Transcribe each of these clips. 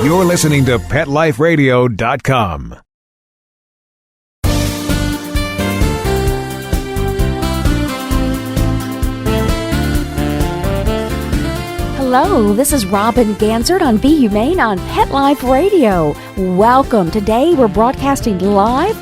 You're listening to PetLifeRadio.com. Hello, this is Robin Ganzert on Be Humane on Pet Life Radio. Welcome. Today we're broadcasting live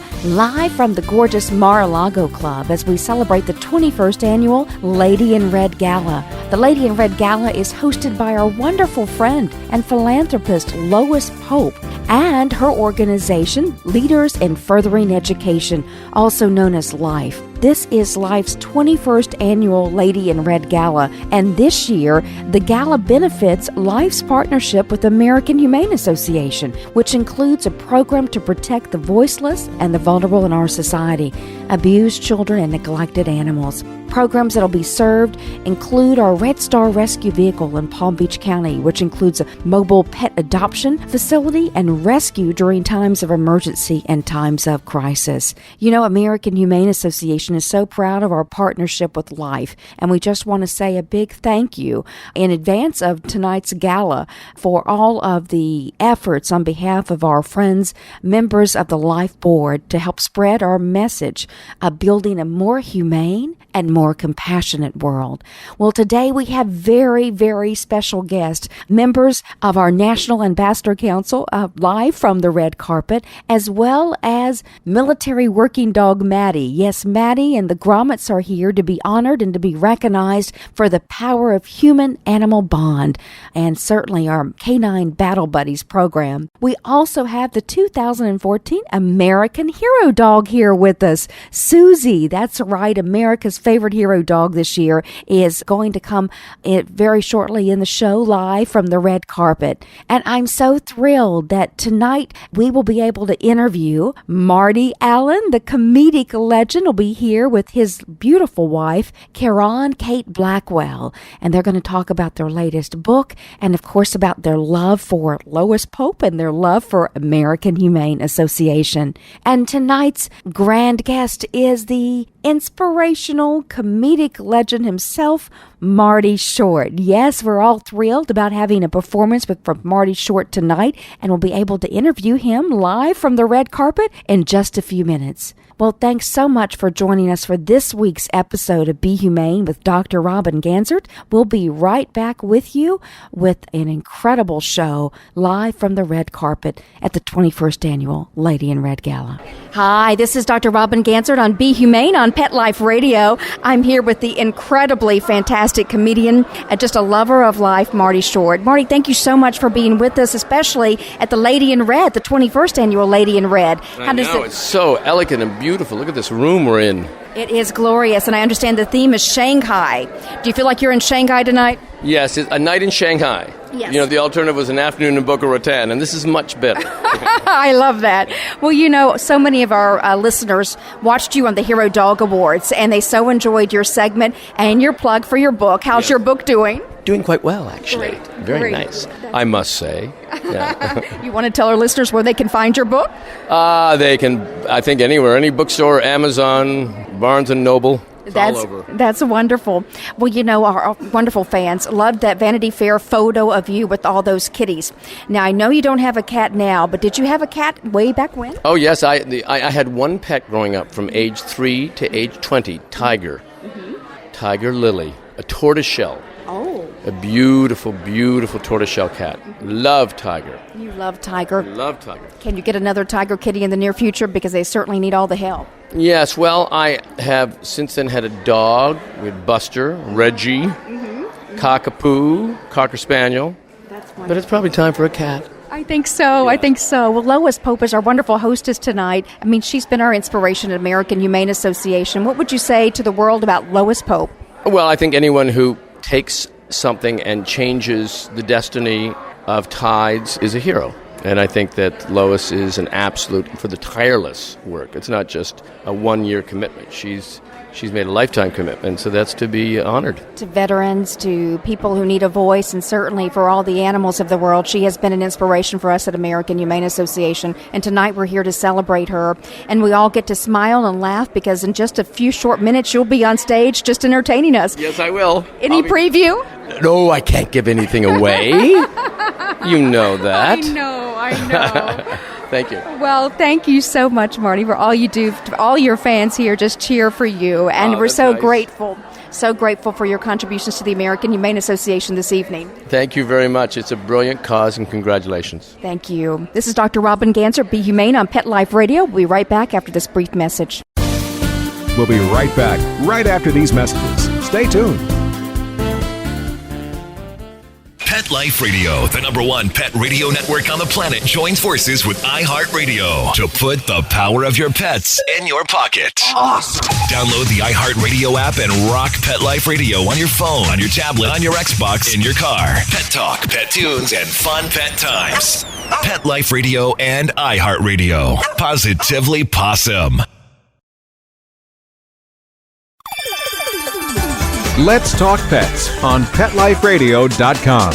from the gorgeous Mar-A-Lago Club as we celebrate the 21st annual Lady in Red Gala. The Lady in Red Gala is hosted by our wonderful friend and philanthropist Lois Pope and her organization, Leaders in Furthering Education, also known as LIFE. This is LIFE's 21st annual Lady in Red Gala, and this year, the gala benefits LIFE's partnership with the American Humane Association, which includes a program to protect the voiceless and the vulnerable in our society, abused children and neglected animals. Programs that will be served include our Red Star Rescue Vehicle in Palm Beach County, which includes a mobile pet adoption facility and rescue during times of emergency and times of crisis. You know, American Humane Association is so proud of our partnership with LIFE, and we just want to say a big thank you in advance of tonight's gala for all of the efforts on behalf of our friends, members of the LIFE board, to help spread our message of building a more humane and more compassionate world. Well, today we have very, very special guests, members of our National Ambassador Council, live from the red carpet, as well as military working dog Matty. Yes, Matty and the grommets are here to be honored and to be recognized for the power of human-animal bond, and certainly our Canine Battle Buddies program. We also have the 2014 American Hero Dog here with us. Susie, that's right, America's favorite hero dog this year, is going to come very shortly in the show live from the red carpet. And I'm so thrilled that tonight we will be able to interview Marty Allen, the comedic legend, will be here with his beautiful wife, Kate Blackwell. And they're going to talk about their latest book and, of course, about their love for Lois Pope and their love for American Humane Association. And tonight's grand guest is the inspirational comedic legend himself, Marty Short. Yes, we're all thrilled about having a performance from Marty Short tonight, and we'll be able to interview him live from the red carpet in just a few minutes. Well, thanks so much for joining us for this week's episode of Be Humane with Dr. Robin Ganzert. We'll be right back with you with an incredible show live from the red carpet at the 21st annual Lady in Red Gala. Hi, this is Dr. Robin Ganzert on Be Humane on Pet Life Radio. I'm here with the incredibly fantastic comedian and just a lover of life, Marty Short. Marty, thank you so much for being with us, especially at the Lady in Red, the 21st annual Lady in Red. It's so elegant and beautiful. Look at this room we're in. It is glorious, and I understand the theme is Shanghai. Do you feel like you're in Shanghai tonight? Yes, it's a night in Shanghai. Yes. You know, the alternative was an afternoon in Boca Raton, and this is much better. I love that. Well, you know, so many of our listeners watched you on the Hero Dog Awards, and they so enjoyed your segment and your plug for your book. How's your book doing? Doing quite well, actually. Great. Very nice, I must say. Yeah. You want to tell our listeners where they can find your book? They can, I think, anywhere. Any bookstore, Amazon, Barnes & Noble. All over. That's wonderful. Well, you know, our wonderful fans loved that Vanity Fair photo of you with all those kitties. Now, I know you don't have a cat now, but did you have a cat way back when? Oh, yes. I had one pet growing up from age 3 to age 20, Tiger. Mm-hmm. Tiger Lily, a tortoiseshell. Oh. A beautiful, beautiful tortoiseshell cat. Love Tiger. You love Tiger. Love Tiger. Can you get another Tiger kitty in the near future? Because they certainly need all the help. Yes, well, I have since then had a dog with Buster, Reggie, Cockapoo, Cocker Spaniel. That's wonderful. But it's probably time for a cat. I think so. Yeah. I think so. Well, Lois Pope is our wonderful hostess tonight. I mean, she's been our inspiration at American Humane Association. What would you say to the world about Lois Pope? Well, I think anyone who takes something and changes the destiny of tides is a hero. And I think that Lois is an absolute for the tireless work. It's not just a one-year commitment. She's made a lifetime commitment, so that's to be honored. To veterans, to people who need a voice, and certainly for all the animals of the world, she has been an inspiration for us at American Humane Association. And tonight we're here to celebrate her. And we all get to smile and laugh because in just a few short minutes you'll be on stage just entertaining us. Yes, I will. Any preview? No, I can't give anything away. You know that. I know. Thank you. Well, thank you so much, Marty, for all you do. All your fans here just cheer for you, and we're so nice. grateful. So grateful for your contributions to the American Humane Association this evening. Thank you very much. It's a brilliant cause, and congratulations. Thank you. This is Dr. Robin Ganser, Be Humane on Pet Life Radio. We'll be right back after this brief message. We'll be right back, right after these messages. Stay tuned. Pet Life Radio, the #1 pet radio network on the planet, joins forces with iHeartRadio to put the power of your pets in your pocket. Awesome! Download the iHeartRadio app and rock Pet Life Radio on your phone, on your tablet, on your Xbox, in your car. Pet talk, pet tunes, and fun pet times. Pet Life Radio and iHeartRadio. Positively Possum. Let's Talk Pets on PetLifeRadio.com.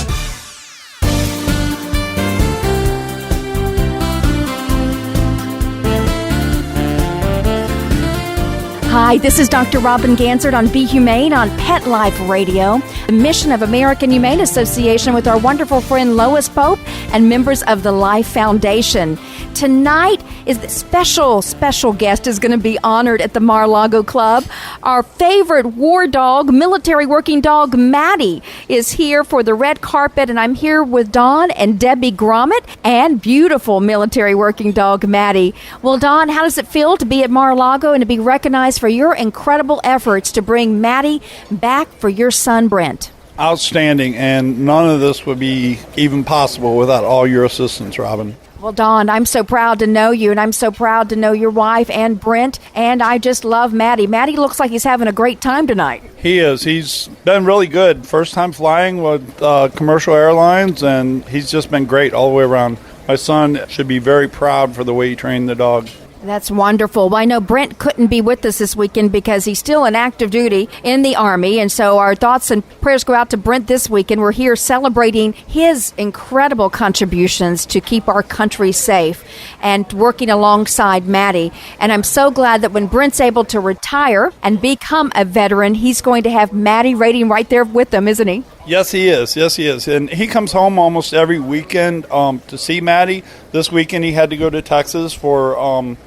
Hi, this is Dr. Robin Ganser on Be Humane on Pet Life Radio, the mission of American Humane Association with our wonderful friend Lois Pope and members of the Life Foundation. Tonight is the special guest is going to be honored at the Mar-A-Lago Club. Our favorite war dog, military working dog, Matty, is here for the red carpet, and I'm here with Dawn and Debbie Gromit and beautiful military working dog, Matty. Well, Dawn, how does it feel to be at Mar-A-Lago and to be recognized for your incredible efforts to bring Matty back for your son, Brent? Outstanding, and none of this would be even possible without all your assistance, Robin. Well, Dawn, I'm so proud to know you, and I'm so proud to know your wife and Brent, and I just love Matty. Matty looks like he's having a great time tonight. He is. He's been really good. First time flying with commercial airlines, and he's just been great all the way around. My son should be very proud for the way he trained the dog. That's wonderful. Well, I know Brent couldn't be with us this weekend because he's still in active duty in the Army, and so our thoughts and prayers go out to Brent this weekend. We're here celebrating his incredible contributions to keep our country safe and working alongside Matty. And I'm so glad that when Brent's able to retire and become a veteran, he's going to have Matty waiting right there with him, isn't he? Yes, he is. Yes, he is. And he comes home almost every weekend to see Matty. This weekend he had to go to Texas for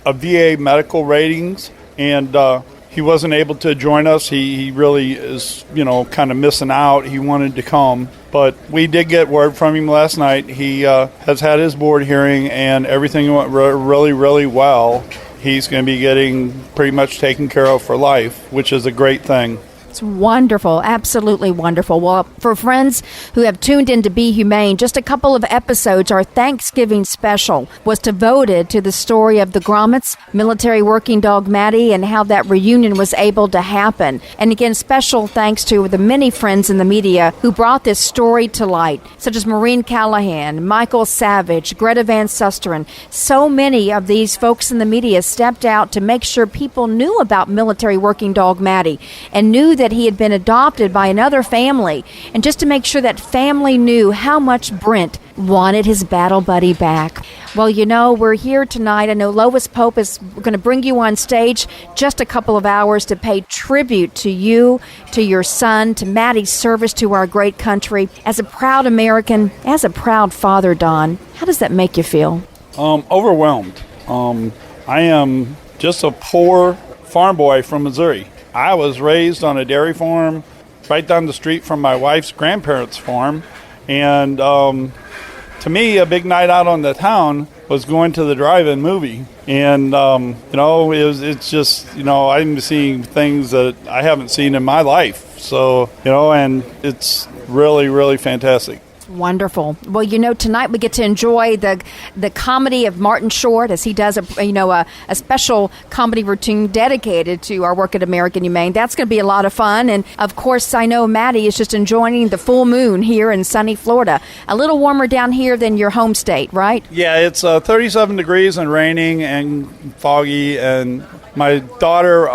a VA medical ratings, and he wasn't able to join us. He really is, kind of missing out. He wanted to come. But we did get word from him last night. He has had his board hearing, and everything went really, really well. He's going to be getting pretty much taken care of for life, which is a great thing. It's wonderful, absolutely wonderful. Well, for friends who have tuned in to Be Humane, just a couple of episodes, our Thanksgiving special was devoted to the story of the Gromits, military working dog Matty, and how that reunion was able to happen. And again, special thanks to the many friends in the media who brought this story to light, such as Maureen Callahan, Michael Savage, Greta Van Susteren. So many of these folks in the media stepped out to make sure people knew about military working dog Matty and knew that he had been adopted by another family, and just to make sure that family knew how much Brent wanted his battle buddy back. Well, we're here tonight. I know Lois Pope is going to bring you on stage just a couple of hours to pay tribute to you, to your son, to Matty's service to our great country. As a proud American, as a proud father, Don, how does that make you feel? Overwhelmed. I am just a poor farm boy from Missouri. I was raised on a dairy farm right down the street from my wife's grandparents' farm, and to me, a big night out on the town was going to the drive-in movie. And, it's just, I'm seeing things that I haven't seen in my life. So, and it's really, really fantastic. Wonderful. Well, tonight we get to enjoy the comedy of Martin Short as he does a special comedy routine dedicated to our work at American Humane. That's going to be a lot of fun. And of course, I know Matty is just enjoying the full moon here in sunny Florida. A little warmer down here than your home state, right? Yeah, it's 37 degrees and raining and foggy, and my daughter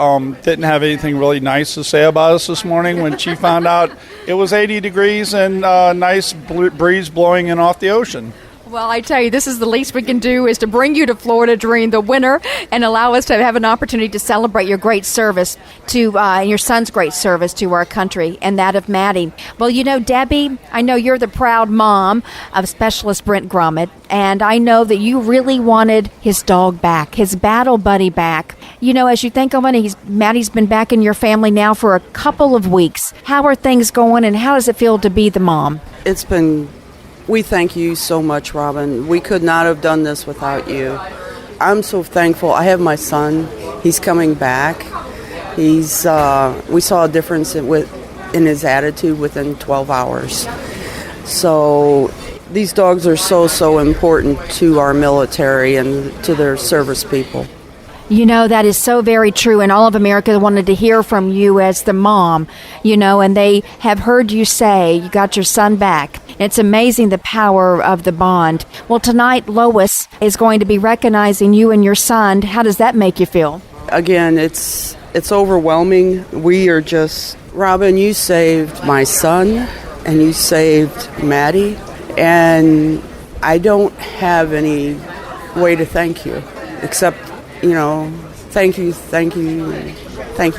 didn't have anything really nice to say about us this morning when she found out it was 80 degrees and nice breeze blowing in off the ocean. Well, I tell you, this is the least we can do, is to bring you to Florida during the winter and allow us to have an opportunity to celebrate your great service to your son's great service to our country and that of Matty. Well, you know, Debbie, I know you're the proud mom of Specialist Brent Gromit, and I know that you really wanted his dog back, his battle buddy back. You know, as you think of it, Matty's been back in your family now for a couple of weeks. How are things going, and how does it feel to be the mom? We thank you so much, Robin. We could not have done this without you. I'm so thankful. I have my son. He's coming back. We saw a difference in his attitude within 12 hours. So these dogs are so important to our military and to their service people. You know, that is so very true, and all of America wanted to hear from you as the mom, you know, and they have heard you say you got your son back. It's amazing the power of the bond. Well, tonight, Lois is going to be recognizing you and your son. How does that make you feel? Again, it's overwhelming. Robin, you saved my son, and you saved Matty, and I don't have any way to thank you except, you know, thank you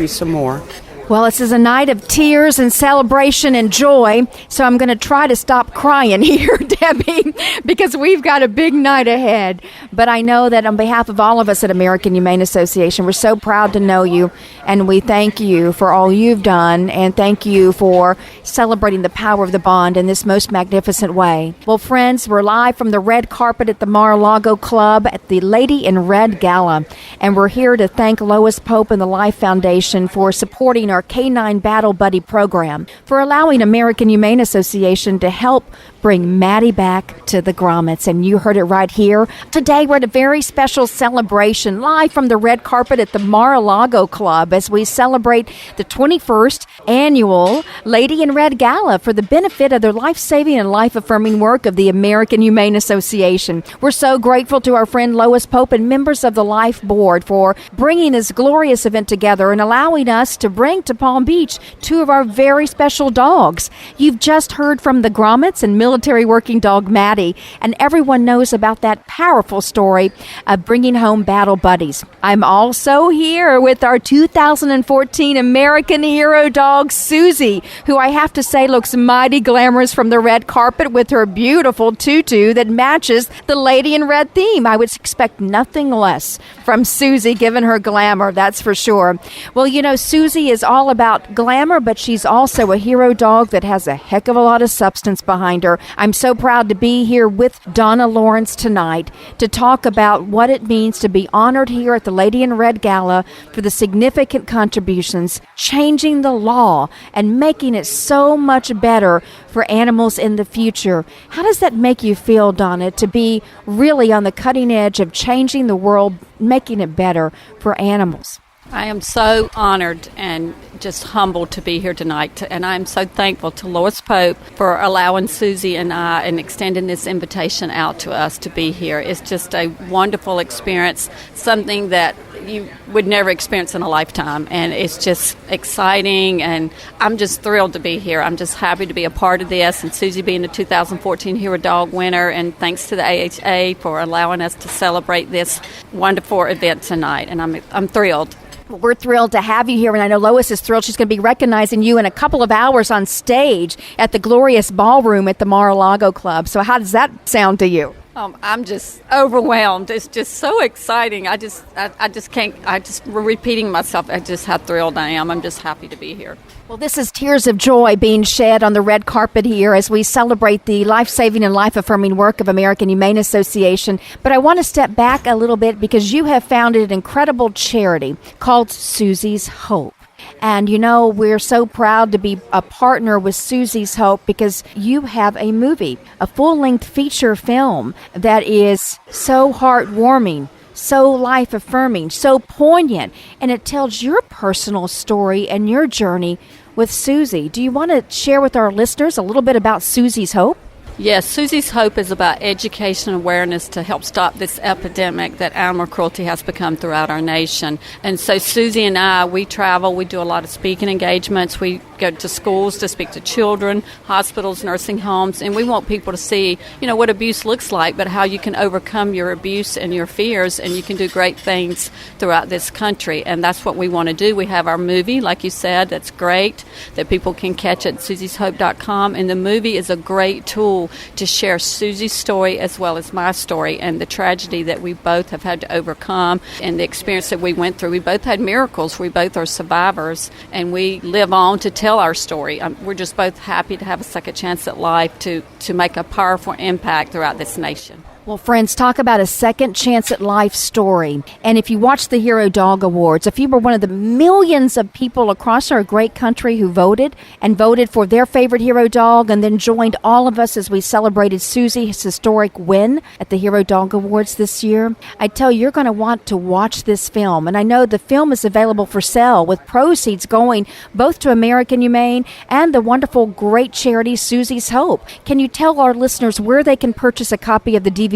some more. Well, this is a night of tears and celebration and joy, so I'm going to try to stop crying here, Debbie, because we've got a big night ahead. But I know that on behalf of all of us at American Humane Association, we're so proud to know you, and we thank you for all you've done, and thank you for celebrating the power of the bond in this most magnificent way. Well, friends, we're live from the red carpet at the Mar-A-Lago Club at the Lady in Red Gala, and we're here to thank Lois Pope and the Life Foundation for supporting our Canine Battle Buddy program, for allowing American Humane Association to help bring Matty back to the grommets. And you heard it right here. Today we're at a very special celebration live from the red carpet at the Mar-A-Lago Club as we celebrate the 21st annual Lady in Red Gala for the benefit of the life-saving and life-affirming work of the American Humane Association. We're so grateful to our friend Lois Pope and members of the Life Board for bringing this glorious event together and allowing us to bring to Palm Beach two of our very special dogs. You've just heard from the grommets and military working dog Matty, and everyone knows about that powerful story of bringing home battle buddies. I'm also here with our 2014 American Hero Dog Susie, who I have to say looks mighty glamorous from the red carpet with her beautiful tutu that matches the Lady in Red theme. I would expect nothing less from Susie, given her glamour, that's for sure. Well, you know, Susie is all about glamour, but she's also a hero dog that has a heck of a lot of substance behind her. I'm so proud to be here with Donna Lawrence tonight to talk about what it means to be honored here at the Lady in Red Gala for the significant contributions, changing the law and making it so much better for animals in the future. How does that make you feel, Donna, to be really on the cutting edge of changing the world, making it better for animals? I am so honored and just humbled to be here tonight, and I'm so thankful to Lois Pope for allowing Susie and I and extending this invitation out to us to be here. It's just a wonderful experience, something that you would never experience in a lifetime, and it's just exciting, and I'm just thrilled to be here. I'm just happy to be a part of this, and Susie being the 2014 Hero Dog winner, and thanks to the AHA for allowing us to celebrate this wonderful event tonight, and I'm thrilled. We're thrilled to have you here, and I know Lois is thrilled. She's going to be recognizing you in a couple of hours on stage at the glorious ballroom at the Mar-A-Lago Club. So how does that sound to you? I'm just overwhelmed. It's just so exciting. I just can't, repeating myself, just how thrilled I am. I'm just happy to be here. Well, this is tears of joy being shed on the red carpet here as we celebrate the life-saving and life-affirming work of American Humane Association. But I want to step back a little bit because you have founded an incredible charity called Susie's Hope. And, you know, we're so proud to be a partner with Susie's Hope because you have a movie, a full-length feature film that is so heartwarming, so life-affirming, so poignant, and it tells your personal story and your journey with Susie. Do you want to share with our listeners a little bit about Susie's Hope? Yes, Susie's Hope is about education and awareness to help stop this epidemic that animal cruelty has become throughout our nation. And so Susie and I, we travel, we do a lot of speaking engagements, we go to schools to speak to children, hospitals, nursing homes, and we want people to see, what abuse looks like, but how you can overcome your abuse and your fears, and you can do great things throughout this country. And that's what we want to do. We have our movie, like you said, that's great, that people can catch at susieshope.com, and the movie is a great tool to share Susie's story as well as my story and the tragedy that we both have had to overcome and the experience that we went through. We both had miracles. We both are survivors, and we live on to tell our story. We're just both happy to have a second chance at life to make a powerful impact throughout this nation. Well, friends, talk about a second chance at life story. And if you watch the Hero Dog Awards, if you were one of the millions of people across our great country who voted for their favorite hero dog and then joined all of us as we celebrated Susie's historic win at the Hero Dog Awards this year, I tell you, you're going to want to watch this film. And I know the film is available for sale with proceeds going both to American Humane and the wonderful, great charity Susie's Hope. Can you tell our listeners where they can purchase a copy of the DVD?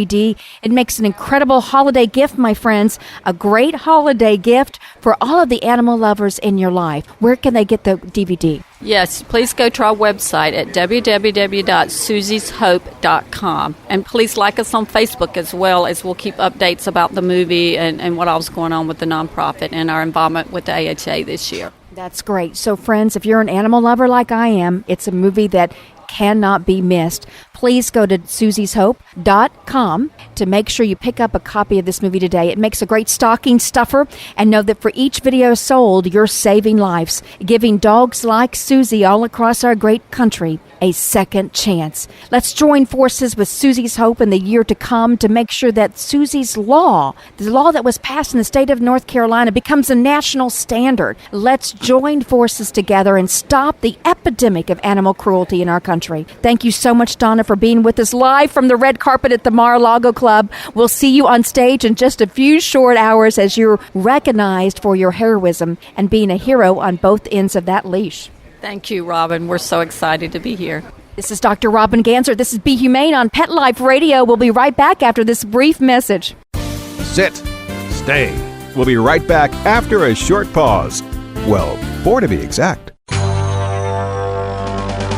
It makes an incredible holiday gift, my friends, a great holiday gift for all of the animal lovers in your life. Where can they get the DVD? Yes, please go to our website at www.susieshope.com. And please like us on Facebook as well, as we'll keep updates about the movie and what else is going on with the nonprofit and our involvement with the AHA this year. That's great. So, friends, if you're an animal lover like I am, it's a movie that cannot be missed. Please go to susieshope.com to make sure you pick up a copy of this movie today. It makes a great stocking stuffer, and know that for each video sold, you're saving lives, giving dogs like Susie all across our great country a second chance. Let's join forces with Susie's Hope in the year to come to make sure that Susie's law, the law that was passed in the state of North Carolina, becomes a national standard. Let's join forces together and stop the epidemic of animal cruelty in our country. Thank you so much, Donna, for being with us live from the red carpet at the Mar-A-Lago Club. We'll see you on stage in just a few short hours as you're recognized for your heroism and being a hero on both ends of that leash. Thank you, Robin. We're so excited to be here. This is Dr. Robin Ganser. This is Be Humane on Pet Life Radio. We'll be right back after this brief message. Sit. Stay. We'll be right back after a short pause. Well, 4 to be exact.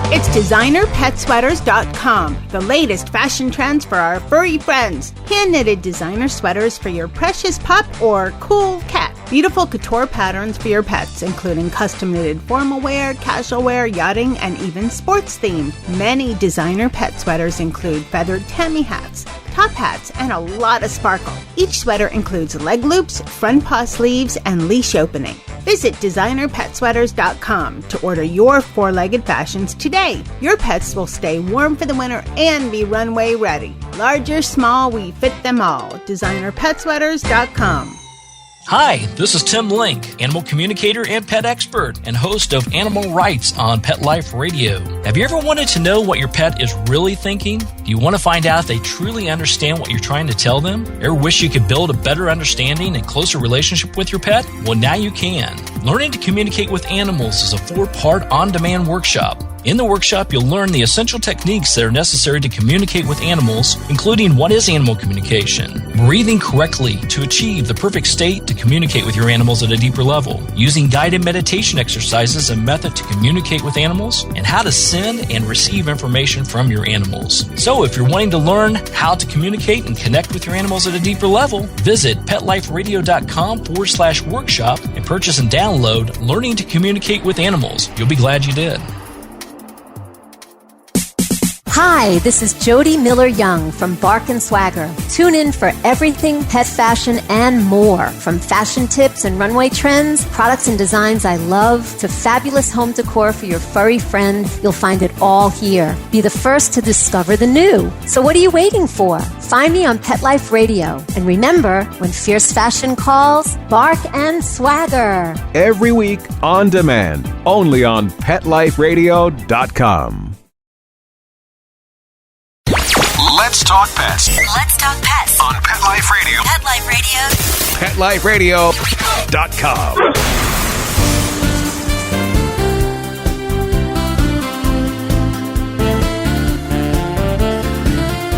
It's designerpetsweaters.com, the latest fashion trends for our furry friends. Hand-knitted designer sweaters for your precious pup or cool cat. Beautiful couture patterns for your pets, including custom-knitted formal wear, casual wear, yachting, and even sports themed. Many designer pet sweaters include feathered Tammy hats, top hats, and a lot of sparkle. Each sweater includes leg loops, front paw sleeves, and leash opening. Visit designerpetsweaters.com to order your 4-legged fashions today. Your pets will stay warm for the winter and be runway ready. Large or small, we fit them all. designerpetsweaters.com. Hi, this is Tim Link, animal communicator and pet expert and host of Animal Rights on Pet Life Radio. Have you ever wanted to know what your pet is really thinking? Do you want to find out if they truly understand what you're trying to tell them? Ever wish you could build a better understanding and closer relationship with your pet? Well, now you can. Learning to communicate with animals is a 4-part on-demand workshop. In the workshop, you'll learn the essential techniques that are necessary to communicate with animals, including what is animal communication, breathing correctly to achieve the perfect state to communicate with your animals at a deeper level, using guided meditation exercises and method to communicate with animals, and how to send and receive information from your animals. So if you're wanting to learn how to communicate and connect with your animals at a deeper level, visit petliferadio.com/workshop and purchase and download Learning to Communicate with Animals. You'll be glad you did. Hi, this is Jody Miller-Young from Bark & Swagger. Tune in for everything pet fashion and more. From fashion tips and runway trends, products and designs I love, to fabulous home decor for your furry friend, you'll find it all here. Be the first to discover the new. So what are you waiting for? Find me on Pet Life Radio. And remember, when fierce fashion calls, Bark & Swagger. Every week on demand, only on PetLifeRadio.com. Let's talk pets. Let's talk pets On Pet Life Radio. Pet Life Radio. PetLifeRadio.com.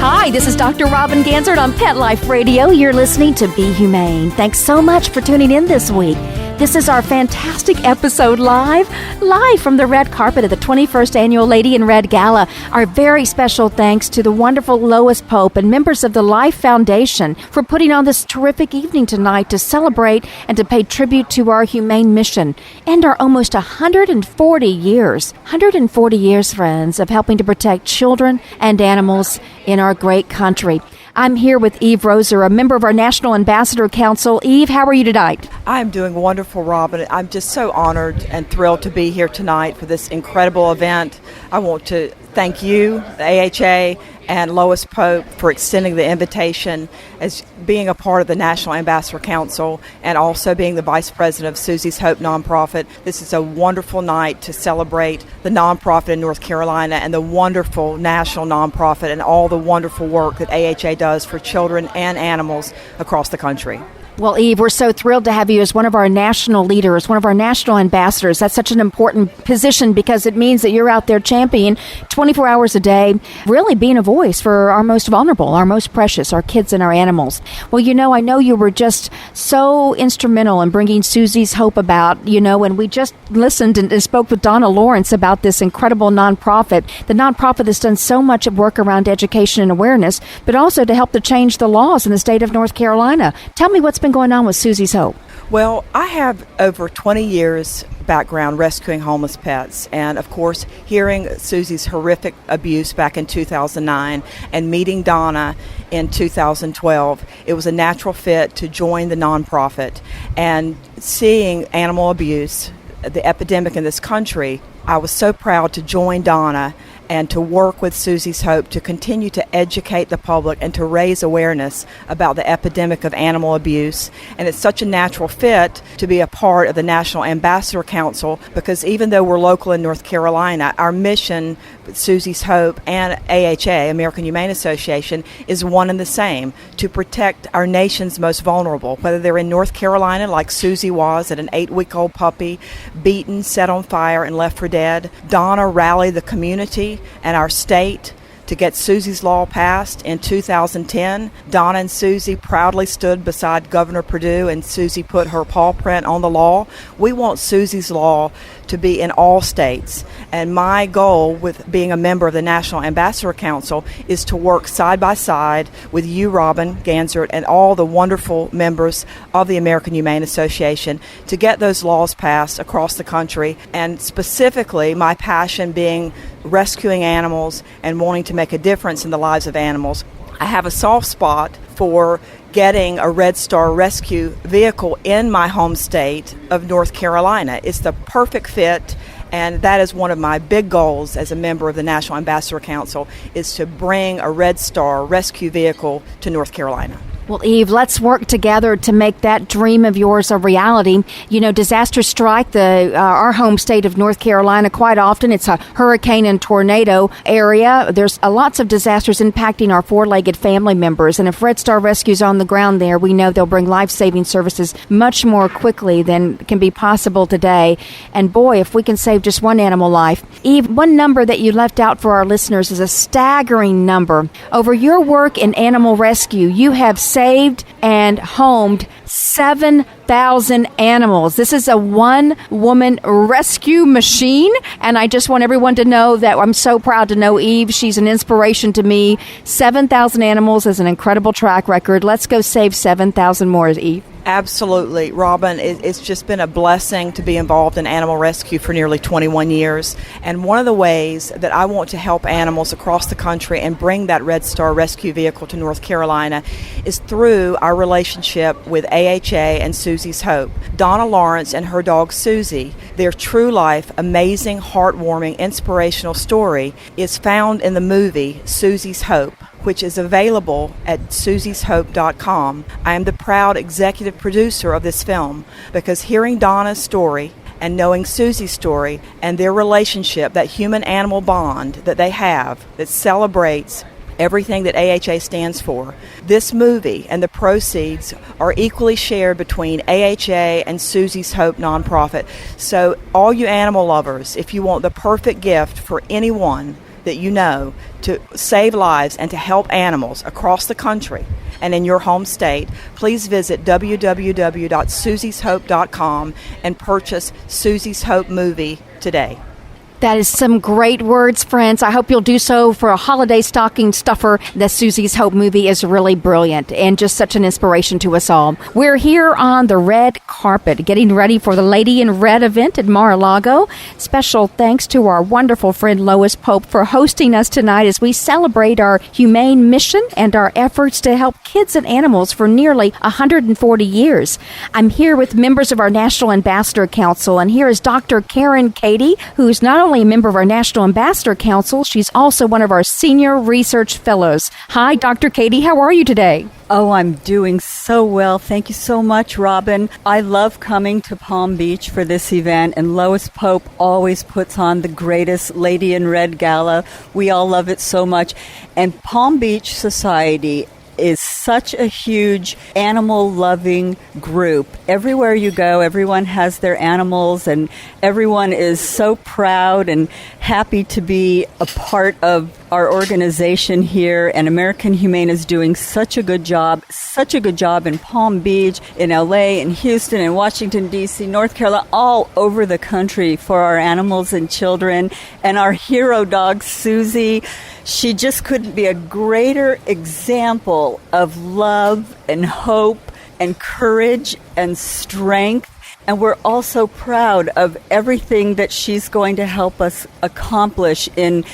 Hi, this is Dr. Robin Ganzert on Pet Life Radio. You're listening to Be Humane. Thanks so much for tuning in this week. This is our fantastic episode live from the red carpet of the 21st Annual Lady in Red Gala. Our very special thanks to the wonderful Lois Pope and members of the Life Foundation for putting on this terrific evening tonight to celebrate and to pay tribute to our humane mission and our almost 140 years, friends, of helping to protect children and animals in our great country. I'm here with Eve Roser, a member of our National Ambassador Council. Eve, how are you tonight? I'm doing wonderful, Robin. I'm just so honored and thrilled to be here tonight for this incredible event. I want to thank you, the AHA, and Lois Pope for extending the invitation as being a part of the National Ambassador Council and also being the Vice President of Susie's Hope nonprofit. This is a wonderful night to celebrate the nonprofit in North Carolina and the wonderful national nonprofit and all the wonderful work that AHA does for children and animals across the country. Well, Eve, we're so thrilled to have you as one of our national leaders, one of our national ambassadors. That's such an important position because it means that you're out there championing 24 hours a day, really being a voice for our most vulnerable, our most precious, our kids and our animals. Well, I know you were just so instrumental in bringing Susie's Hope about, and we just listened and spoke with Donna Lawrence about this incredible nonprofit, the nonprofit that's done so much work around education and awareness, but also to help to change the laws in the state of North Carolina. Tell me what's been going on with Susie's Hope. Well, I have over 20 years background rescuing homeless pets, and of course hearing Susie's horrific abuse back in 2009 and meeting Donna in 2012, it was a natural fit to join the nonprofit. And seeing animal abuse, the epidemic in this country, I was so proud to join Donna and to work with Susie's Hope to continue to educate the public and to raise awareness about the epidemic of animal abuse. And it's such a natural fit to be a part of the National Ambassador Council because even though we're local in North Carolina, our mission with Susie's Hope and AHA, American Humane Association, is one and the same, to protect our nation's most vulnerable, whether they're in North Carolina like Susie was, at an 8-week-old puppy, beaten, set on fire, and left for dead. Donna rallied the community and our state to get Susie's Law passed in 2010. Donna and Susie proudly stood beside Governor Perdue, and Susie put her paw print on the law. We want Susie's Law to be in all states. And my goal with being a member of the National Ambassador Council is to work side by side with you, Robin Ganzert, and all the wonderful members of the American Humane Association to get those laws passed across the country. And specifically, my passion being rescuing animals and wanting to make a difference in the lives of animals. I have a soft spot for getting a Red Star rescue vehicle in my home state of North Carolina. It's the perfect fit, and that is one of my big goals as a member of the National Ambassador Council, is to bring a Red Star rescue vehicle to North Carolina. Well, Eve, let's work together to make that dream of yours a reality. Disasters strike our home state of North Carolina quite often. It's a hurricane and tornado area. There's lots of disasters impacting our four-legged family members. And if Red Star Rescue's on the ground there, we know they'll bring life-saving services much more quickly than can be possible today. And boy, if we can save just one animal life. Eve, one number that you left out for our listeners is a staggering number. Over your work in animal rescue, you have saved and homed 7,000 animals. This is a one-woman rescue machine, and I just want everyone to know that I'm so proud to know Eve. She's an inspiration to me. 7,000 animals is an incredible track record. Let's go save 7,000 more, Eve. Absolutely, Robin. It's just been a blessing to be involved in animal rescue for nearly 21 years. And one of the ways that I want to help animals across the country and bring that Red Star rescue vehicle to North Carolina is through our relationship with AHA and Susie's Hope. Donna Lawrence and her dog Susie, their true life, amazing, heartwarming, inspirational story is found in the movie Susie's Hope, which is available at susieshope.com. I am the proud executive producer of this film because hearing Donna's story and knowing Susie's story and their relationship, that human-animal bond that they have that celebrates everything that AHA stands for, this movie and the proceeds are equally shared between AHA and Susie's Hope nonprofit. So all you animal lovers, if you want the perfect gift for anyone, that you know to save lives and to help animals across the country and in your home state, please visit www.susieshope.com and purchase Susie's Hope movie today. That is some great words, friends. I hope you'll do so for a holiday stocking stuffer. The Susie's Hope movie is really brilliant and just such an inspiration to us all. We're here on the red carpet, getting ready for the Lady in Red event at Mar-A-Lago. Special thanks to our wonderful friend Lois Pope for hosting us tonight as we celebrate our humane mission and our efforts to help kids and animals for nearly 140 years. I'm here with members of our National Ambassador Council, and here is Dr. Karen Cady, who's not only a member of our National Ambassador Council, she's also one of our Senior Research Fellows. Hi, Dr. Cady. How are you today? Oh, I'm doing so well. Thank you so much, Robin. I love coming to Palm Beach for this event, and Lois Pope always puts on the greatest Lady in Red Gala. We all love it so much. And Palm Beach Society is such a huge animal-loving group. Everywhere you go, everyone has their animals, and everyone is so proud and happy to be a part of our organization here. And American Humane is doing such a good job in Palm Beach, in LA, in Houston, in Washington, D.C., North Carolina, all over the country for our animals and children. And our hero dog, Susie, she just couldn't be a greater example of love and hope and courage and strength. And we're also proud of everything that she's going to help us accomplish in,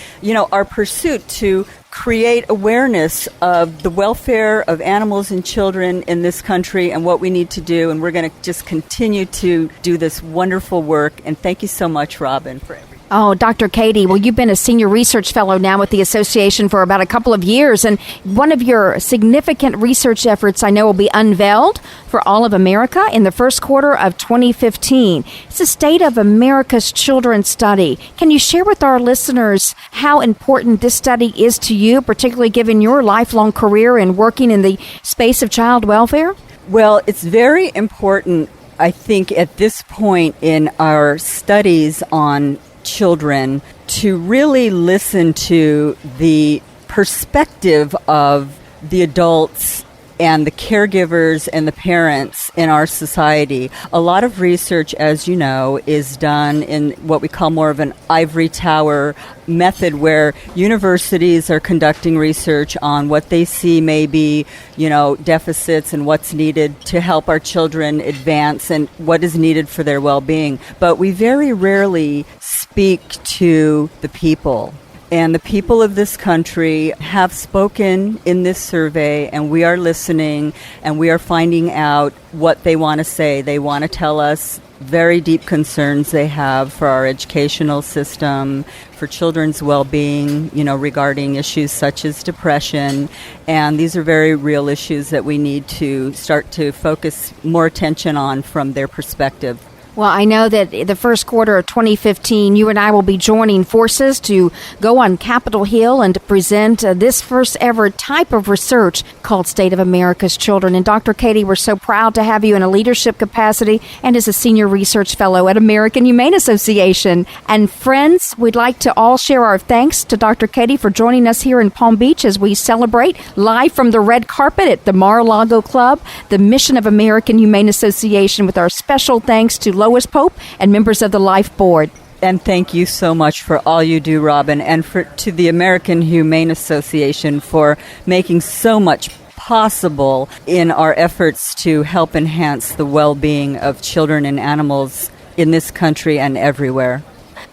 our pursuit to create awareness of the welfare of animals and children in this country and what we need to do. And we're going to just continue to do this wonderful work. And thank you so much, Robin, for everything. Oh, Dr. Cady, well, you've been a senior research fellow now with the association for about a couple of years, and one of your significant research efforts I know will be unveiled for all of America in the first quarter of 2015. It's the State of America's Children study. Can you share with our listeners how important this study is to you, particularly given your lifelong career in working in the space of child welfare? Well, it's very important, I think, at this point in our studies on children to really listen to the perspective of the adults and the caregivers and the parents in our society. A lot of research, as you know, is done in what we call more of an ivory tower method, where universities are conducting research on what they see may be, deficits and what's needed to help our children advance and what is needed for their well-being. But we very rarely speak to the people. And the people of this country have spoken in this survey, and we are listening, and we are finding out what they want to say. They want to tell us very deep concerns they have for our educational system, for children's well-being, regarding issues such as depression. And these are very real issues that we need to start to focus more attention on from their perspective. Well, I know that the first quarter of 2015, you and I will be joining forces to go on Capitol Hill and to present this first ever type of research called State of America's Children. And Dr. Cady, we're so proud to have you in a leadership capacity and as a senior research fellow at American Humane Association. And friends, we'd like to all share our thanks to Dr. Cady for joining us here in Palm Beach as we celebrate live from the red carpet at the Mar-A-Lago Club, the mission of American Humane Association, with our special thanks to Lois Pope and members of the Life Board. And thank you so much for all you do, Robin, and to the American Humane Association for making so much possible in our efforts to help enhance the well-being of children and animals in this country and everywhere.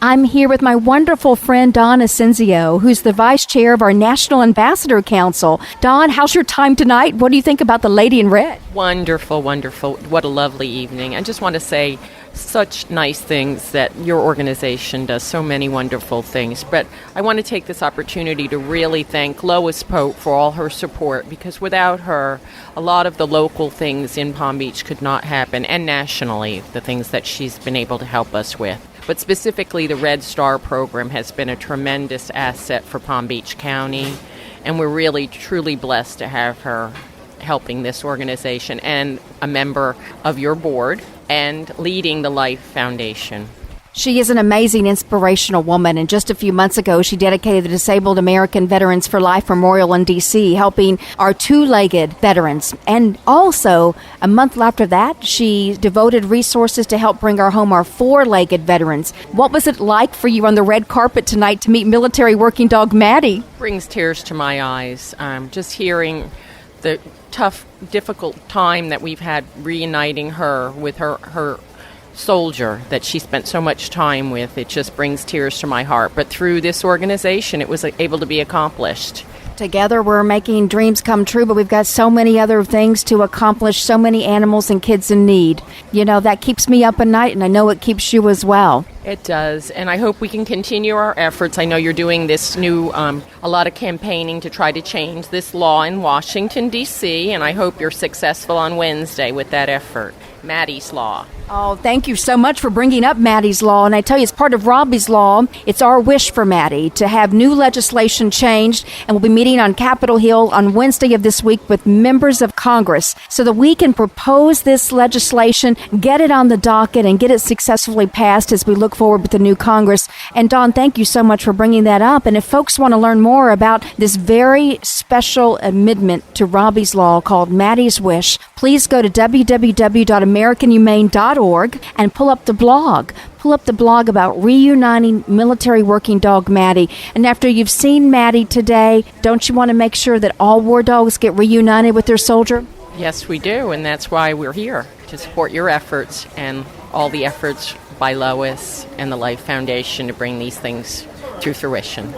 I'm here with my wonderful friend, Dawn Asensio, who's the vice chair of our National Ambassador Council. Dawn, how's your time tonight? What do you think about the Lady in Red? Wonderful, wonderful. What a lovely evening. I just want to say such nice things that your organization does, so many wonderful things. But I want to take this opportunity to really thank Lois Pope for all her support, because without her, a lot of the local things in Palm Beach could not happen, and nationally, the things that she's been able to help us with. But specifically, the Red Star program has been a tremendous asset for Palm Beach County, and we're really, truly blessed to have her helping this organization and a member of your board and leading the Life Foundation. She is an amazing, inspirational woman, and just a few months ago, she dedicated the Disabled American Veterans for Life Memorial in D.C., helping our two-legged veterans. And also, a month after that, she devoted resources to help bring home our four-legged veterans. What was it like for you on the red carpet tonight to meet military working dog Matty? Brings tears to my eyes. Just hearing the tough, difficult time that we've had reuniting her with her soldier that she spent so much time with, it just brings tears to my heart. But through this organization, it was able to be accomplished. Together, we're making dreams come true, but we've got so many other things to accomplish, so many animals and kids in need. You know, that keeps me up at night, and I know it keeps you as well. It does, and I hope we can continue our efforts. I know you're doing this new, a lot of campaigning to try to change this law in Washington, D.C., and I hope you're successful on Wednesday with that effort. Matty's Law. Oh, thank you so much for bringing up Matty's Law. And I tell you, it's part of Robbie's Law. It's our wish for Matty to have new legislation changed. And we'll be meeting on Capitol Hill on Wednesday of this week with members of Congress so that we can propose this legislation, get it on the docket, and get it successfully passed as we look forward with the new Congress. And Dawn, thank you so much for bringing that up. And if folks want to learn more about this very special amendment to Robbie's Law called Matty's Wish, please go to www.americanhumane.org and pull up the blog. Pull up the blog about reuniting military working dog Matty. And after you've seen Matty today, don't you want to make sure that all war dogs get reunited with their soldier? Yes, we do, and that's why we're here, to support your efforts and all the efforts by Lois and the Life Foundation to bring these things to fruition.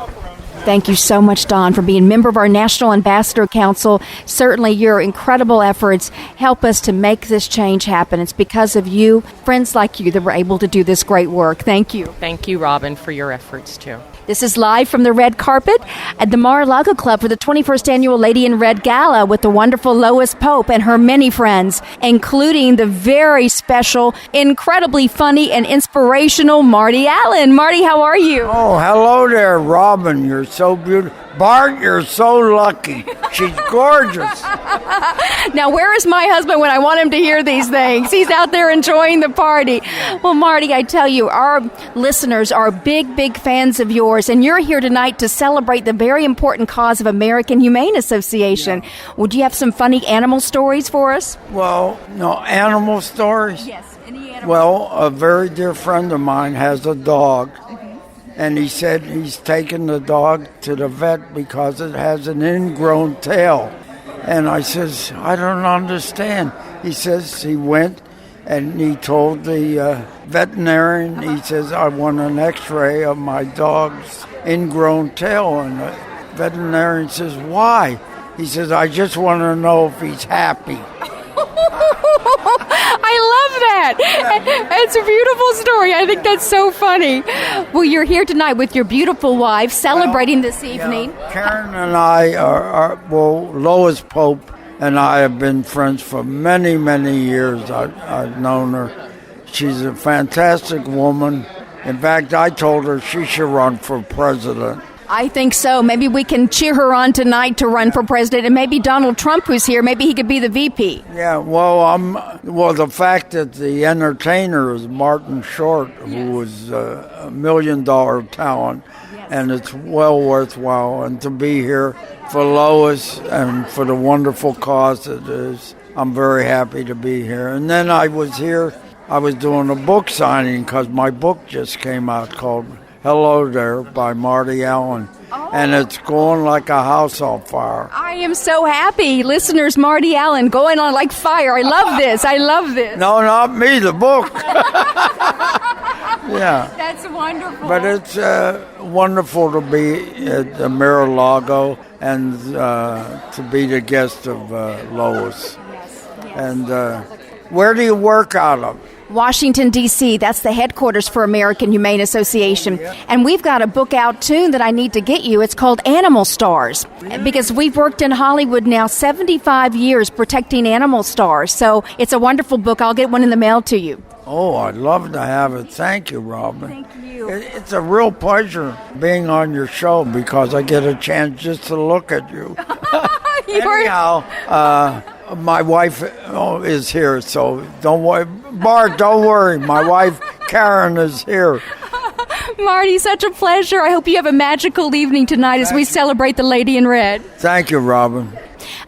Thank you so much, Dawn, for being a member of our National Ambassador Council. Certainly, your incredible efforts help us to make this change happen. It's because of you, friends like you, that we're able to do this great work. Thank you. Thank you, Robin, for your efforts, too. This is live from the red carpet at the Mar-A-Lago Club for the 21st Annual Lady in Red Gala with the wonderful Lois Pope and her many friends, including the very special, incredibly funny, and inspirational Marty Allen. Marty, how are you? Oh, hello there, Robin. You're so beautiful. Bart, you're so lucky. She's gorgeous. Now, where is my husband when I want him to hear these things? He's out there enjoying the party. Well, Marty, I tell you, our listeners are big, big fans of yours, and you're here tonight to celebrate the very important cause of American Humane Association. Yeah. Would you have some funny animal stories for us? Well, no, animal stories? Yes, any animal. Well, a very dear friend of mine has a dog. And he said he's taken the dog to the vet because it has an ingrown tail. And I says, I don't understand. He says he went and he told the veterinarian, he says, I want an x-ray of my dog's ingrown tail. And the veterinarian says, why? He says, I just want to know if he's happy. I love that. It's a beautiful story. I think that's so funny. Well, you're here tonight with your beautiful wife celebrating this evening. Yeah, Karen and I Lois Pope and I have been friends for many, many years. I've known her. She's a fantastic woman. In fact, I told her she should run for president. I think so. Maybe we can cheer her on tonight to run for president, and maybe Donald Trump, who's here, maybe he could be the VP. Yeah, the fact that the entertainer is Martin Short, who was a $1 million talent, and it's well worthwhile. And to be here for Lois and for the wonderful cause it is, I'm very happy to be here. And then I was here, I was doing a book signing because my book just came out called Hello There by Marty Allen, and it's going like a house on fire. I am so happy. Listeners, Marty Allen going on like fire. I love this. I love this. No, not me, the book. Yeah. That's wonderful. But it's wonderful to be at the Mar-A-Lago and to be the guest of Lois. Yes. And where do you work out of? Washington, D.C., that's the headquarters for American Humane Association. And we've got a book out, too, that I need to get you. It's called Animal Stars, because we've worked in Hollywood now 75 years protecting animal stars. So it's a wonderful book. I'll get one in the mail to you. Oh, I'd love to have it. Thank you, Robin. Thank you. It's a real pleasure being on your show because I get a chance just to look at you. Anyhow, my wife is here, so don't worry. Bart, don't worry. My wife Karen is here. Marty, such a pleasure. I hope you have a magical evening tonight as we celebrate the Lady in Red. Thank you, Robin.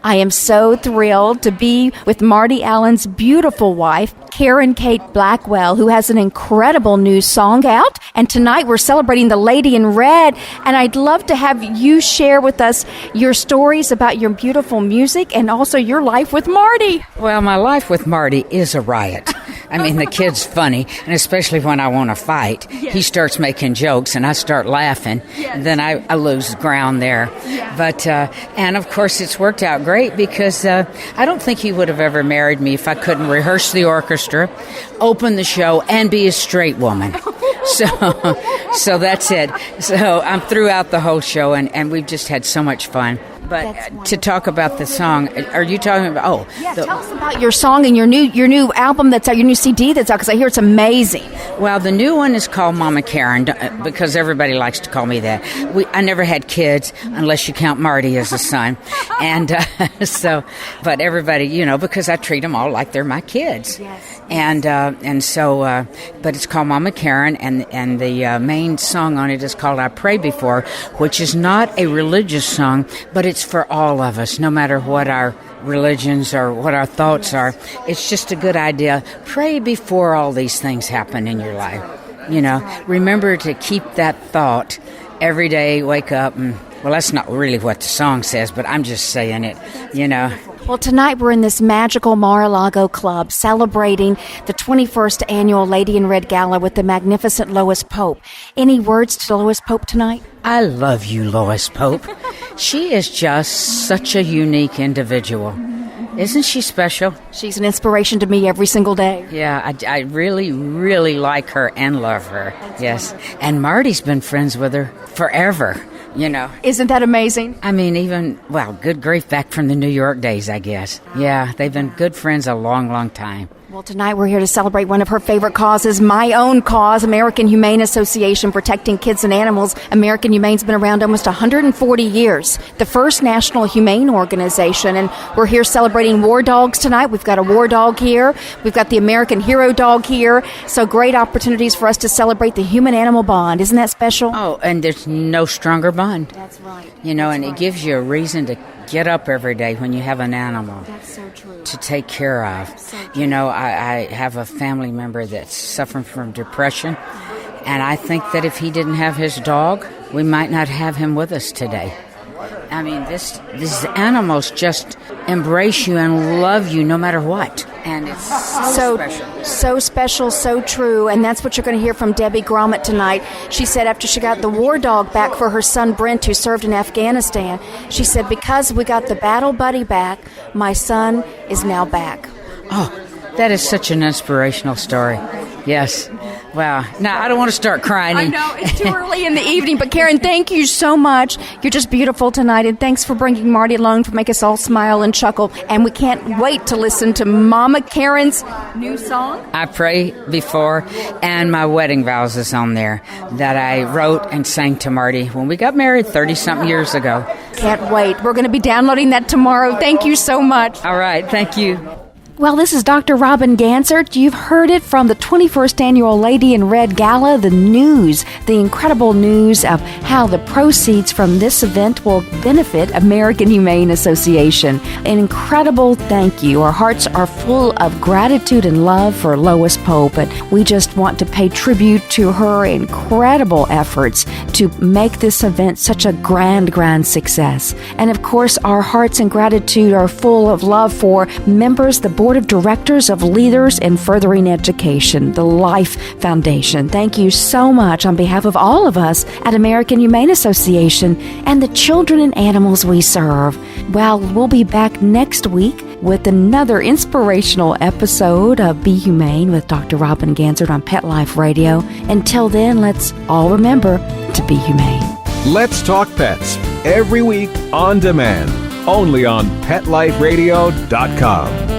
I am so thrilled to be with Marty Allen's beautiful wife, Karen Kate Blackwell, who has an incredible new song out. And tonight we're celebrating the Lady in Red. And I'd love to have you share with us your stories about your beautiful music and also your life with Marty. Well, my life with Marty is a riot. I mean, the kid's funny, and especially when I want to fight. Yes. He starts making jokes, and I start laughing. Yes. And then I lose ground there. Yeah. But, and of course, it's worked out great because I don't think he would have ever married me if I couldn't rehearse the orchestra, open the show, and be a straight woman. So that's it. So I'm throughout the whole show, and we've just had so much fun. But to talk about the song, are you talking about? Oh, yeah. Tell us about your song and your new album that's out, your new CD that's out, because I hear it's amazing. Well, the new one is called Mama Karen because everybody likes to call me that. I never had kids unless you count Marty as a son, and but everybody, because I treat them all like they're my kids. Yes. And so, but it's called Mama Karen, and the main song on it is called I Pray Before, which is not a religious song, but it's for all of us, no matter what our religions or what our thoughts are. It's just a good idea. Pray before all these things happen in your life. Remember to keep that thought every day, wake up, and, well, that's not really what the song says, but I'm just saying it, Well, tonight we're in this magical Mar-A-Lago Club celebrating the 21st annual Lady in Red Gala with the magnificent Lois Pope. Any words to Lois Pope tonight? I love you, Lois Pope. She is just such a unique individual. Isn't she special? She's an inspiration to me every single day. Yeah, I really, really like her and love her. Yes. And Marty's been friends with her forever. Isn't that amazing? I mean, good grief, back from the New York days, I guess. Yeah, they've been good friends a long, long time. Well, tonight we're here to celebrate one of her favorite causes, my own cause, American Humane Association, protecting kids and animals. American Humane's been around almost 140 years, the first national humane organization, and we're here celebrating war dogs tonight. We've got a war dog here. We've got the American Hero Dog here. So great opportunities for us to celebrate the human-animal bond. Isn't that special? Oh, and there's no stronger bond. That's right. It gives you a reason to get up every day when you have an animal. That's so true. To take care of. So I have a family member that's suffering from depression, and I think that if he didn't have his dog, we might not have him with us today. I mean, these animals just embrace you and love you no matter what. And it's so special. So special, so true. And that's what you're going to hear from Debbie Gromit tonight. She said after she got the war dog back for her son Brent, who served in Afghanistan, she said, because we got the battle buddy back, my son is now back. Oh, that is such an inspirational story. Yes. Wow. Now, I don't want to start crying. I know, it's too early in the evening, but Karen, thank you so much. You're just beautiful tonight, and thanks for bringing Marty along to make us all smile and chuckle. And we can't wait to listen to Mama Karen's new song. I Pray Before, and my wedding vows is on there that I wrote and sang to Marty when we got married 30-something years ago. Can't wait. We're going to be downloading that tomorrow. Thank you so much. All right. Thank you. Well, this is Dr. Robin Gansert. You've heard it from the 21st Annual Lady in Red Gala, the news, the incredible news of how the proceeds from this event will benefit American Humane Association. An incredible thank you. Our hearts are full of gratitude and love for Lois Pope, and we just want to pay tribute to her incredible efforts to make this event such a grand success. And of course, our hearts and gratitude are full of love for members, the Board of Directors of Leaders in Furthering Education, the Life Foundation. Thank you so much on behalf of all of us at American Humane Association and the children and animals we serve. Well, we'll be back next week with another inspirational episode of Be Humane with Dr. Robin Gansert on Pet Life Radio. Until then, let's all remember to be humane. Let's Talk Pets, every week on demand, only on PetLifeRadio.com.